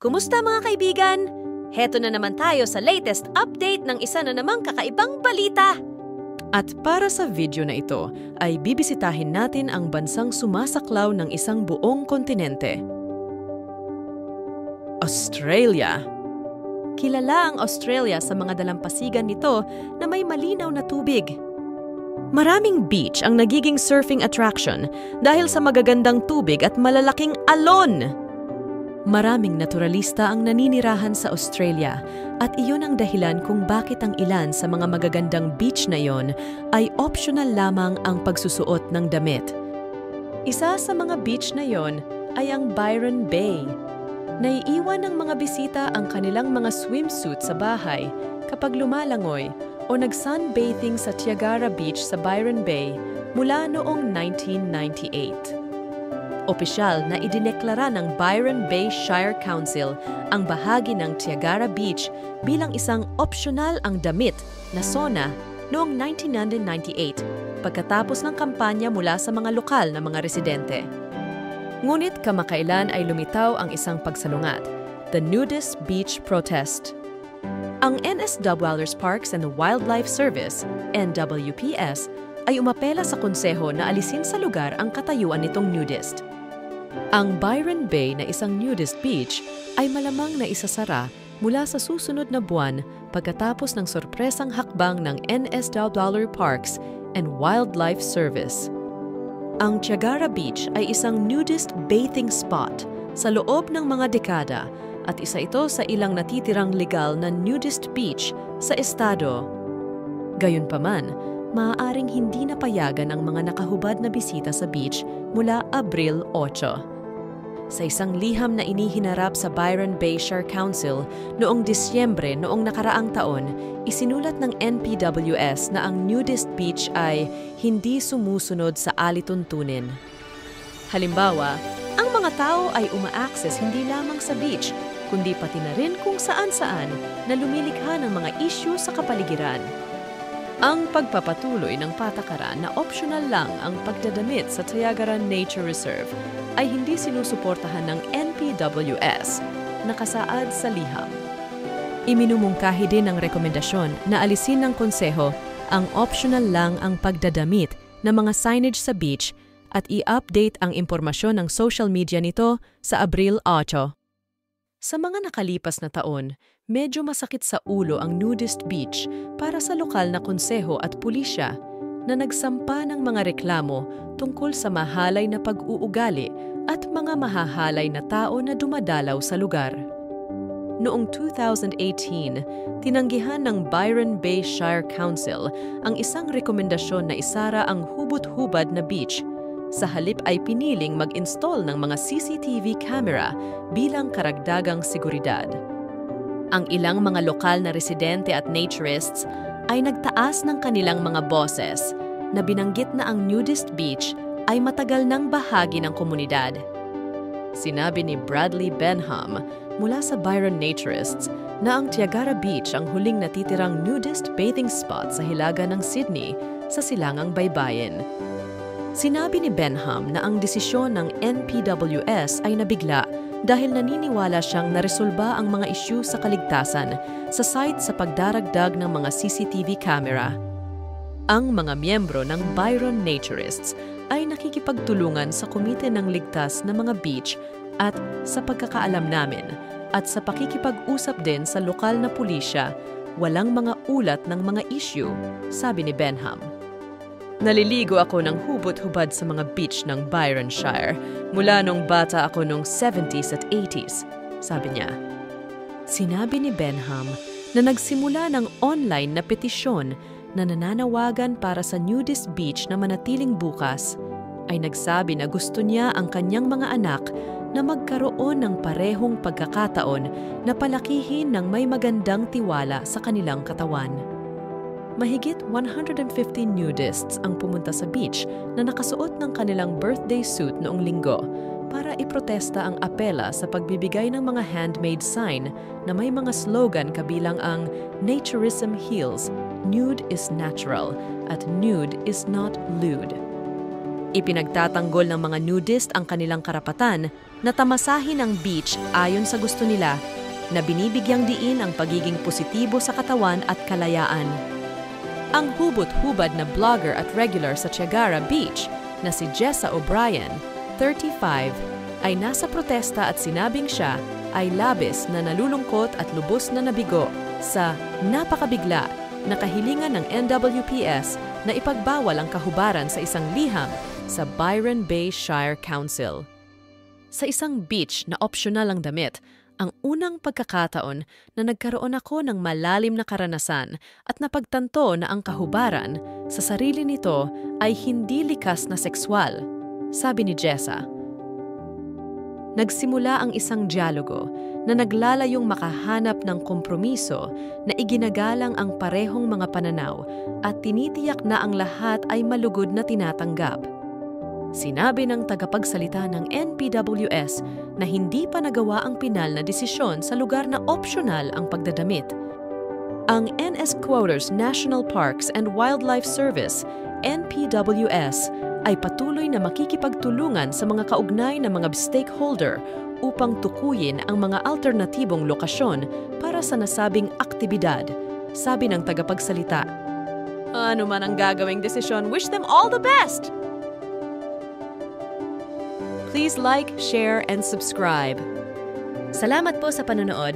Kumusta mga kaibigan? Heto na naman tayo sa latest update ng isa na namang kakaibang balita. At para sa video na ito ay bibisitahin natin ang bansang sumasaklaw ng isang buong kontinente. Australia. Kilala ang Australia sa mga dalampasigan nito na may malinaw na tubig. Maraming beach ang nagiging surfing attraction dahil sa magagandang tubig at malalaking alon. Maraming naturalista ang naninirahan sa Australia at iyon ang dahilan kung bakit ang ilan sa mga magagandang beach na iyon ay optional lamang ang pagsusuot ng damit. Isa sa mga beach na iyon ay ang Byron Bay. Naiiwan ng mga bisita ang kanilang mga swimsuit sa bahay kapag lumalangoy o nag-sunbathing sa Tiagara Beach sa Byron Bay mula noong 1998. Opisyal na idineklara ng Byron Bay Shire Council ang bahagi ng Tiagara Beach bilang isang optional ang damit na sauna noong 1998 pagkatapos ng kampanya mula sa mga lokal na mga residente. Ngunit kamakailan ay lumitaw ang isang pagsalungat, the Nudist Beach Protest. Ang NSW's Parks and Wildlife Service, NWPS, ay umapela sa konseho na alisin sa lugar ang katayuan nitong nudist. Ang Byron Bay na isang nudist beach ay malamang na isasara mula sa susunod na buwan pagkatapos ng sorpresang hakbang ng NSW Parks and Wildlife Service. Ang Tiagara Beach ay isang nudist bathing spot sa loob ng mga dekada at isa ito sa ilang natitirang legal na nudist beach sa estado. Gayunpaman, maaaring hindi napayagan ang mga nakahubad na bisita sa beach mula Abril 8. Sa isang liham na inihinarap sa Byron Bay Shire Council noong Disyembre noong nakaraang taon, isinulat ng NPWS na ang nudist beach ay hindi sumusunod sa alituntunin. Halimbawa, ang mga tao ay uma-access hindi lamang sa beach, kundi pati na rin kung saan-saan na lumilikha ng mga issue sa kapaligiran. Ang pagpapatuloy ng patakaran na optional lang ang pagdadamit sa Tiagara Nature Reserve ay hindi sinusuportahan ng NPWS, nakasaad sa liham. Iminumungkahi din ang rekomendasyon na alisin ng konseho ang optional lang ang pagdadamit ng mga signage sa beach at i-update ang impormasyon ng social media nito sa Abril 8. Sa mga nakalipas na taon, medyo masakit sa ulo ang nudist beach para sa lokal na konseho at pulisya na nagsampa ng mga reklamo tungkol sa mahalay na pag-uugali at mga mahahalay na tao na dumadalaw sa lugar. Noong 2018, tinanggihan ng Byron Bay Shire Council ang isang rekomendasyon na isara ang hubot-hubad na beach. Sa halip ay piniling mag-install ng mga CCTV camera bilang karagdagang seguridad. Ang ilang mga lokal na residente at naturists ay nagtaas ng kanilang mga boses na binanggit na ang nudist beach ay matagal ng bahagi ng komunidad. Sinabi ni Bradley Benham mula sa Byron Naturists na ang Tiagara Beach ang huling natitirang nudist bathing spot sa hilaga ng Sydney sa Silangang Baybayin. Sinabi ni Benham na ang desisyon ng NPWS ay nabigla dahil naniniwala siyang naresolba ang mga isyu sa kaligtasan sa site sa pagdaragdag ng mga CCTV camera. Ang mga miyembro ng Byron Naturists ay nakikipagtulungan sa Komite ng Ligtas na mga beach at sa pagkakaalam namin at sa pakikipag-usap din sa lokal na pulisya, walang mga ulat ng mga issue, sabi ni Benham. Naliligo ako ng hubot-hubad sa mga beach ng Byron Shire mula nung bata ako nung 70s at 80s, sabi niya. Sinabi ni Benham na nagsimula ng online na petisyon na nananawagan para sa nudist beach na manatiling bukas, ay nagsabi na gusto niya ang kanyang mga anak na magkaroon ng parehong pagkakataon na palakihin ng may magandang tiwala sa kanilang katawan. Mahigit 150 nudists ang pumunta sa beach na nakasuot ng kanilang birthday suit noong linggo para iprotesta ang apela sa pagbibigay ng mga handmade sign na may mga slogan kabilang ang "Naturism heals", "Nude is natural", at "Nude is not lewd". Ipinagtatanggol ng mga nudist ang kanilang karapatan Natamasahin ang beach ayon sa gusto nila, na binibigyang diin ang pagiging positibo sa katawan at kalayaan. Ang hubot-hubad na blogger at regular sa Tiagara Beach na si Jessa O'Brien, 35, ay nasa protesta at sinabing siya ay labis na nalulungkot at lubos na nabigo sa napakabigla na kahilingan ng NWPS na ipagbawal ang kahubaran sa isang liham sa Byron Bay Shire Council. Sa isang beach na opsyonal ang damit, ang unang pagkakataon na nagkaroon ako ng malalim na karanasan at napagtanto na ang kahubaran sa sarili nito ay hindi likas na sekswal, sabi ni Jessa. Nagsimula ang isang dialogo na naglalayong makahanap ng kompromiso na iginagalang ang parehong mga pananaw at tinitiyak na ang lahat ay malugod na tinatanggap. Sinabi ng tagapagsalita ng NPWS na hindi pa nagawa ang pinal na desisyon sa lugar na opsyonal ang pagdadamit. Ang NS Quotas National Parks and Wildlife Service, NPWS, ay patuloy na makikipagtulungan sa mga kaugnay na mga stakeholder upang tukuyin ang mga alternatibong lokasyon para sa nasabing aktibidad, sabi ng tagapagsalita. Ano man ang gagawing desisyon, wish them all the best! Please like, share, and subscribe. Salamat po sa panonood.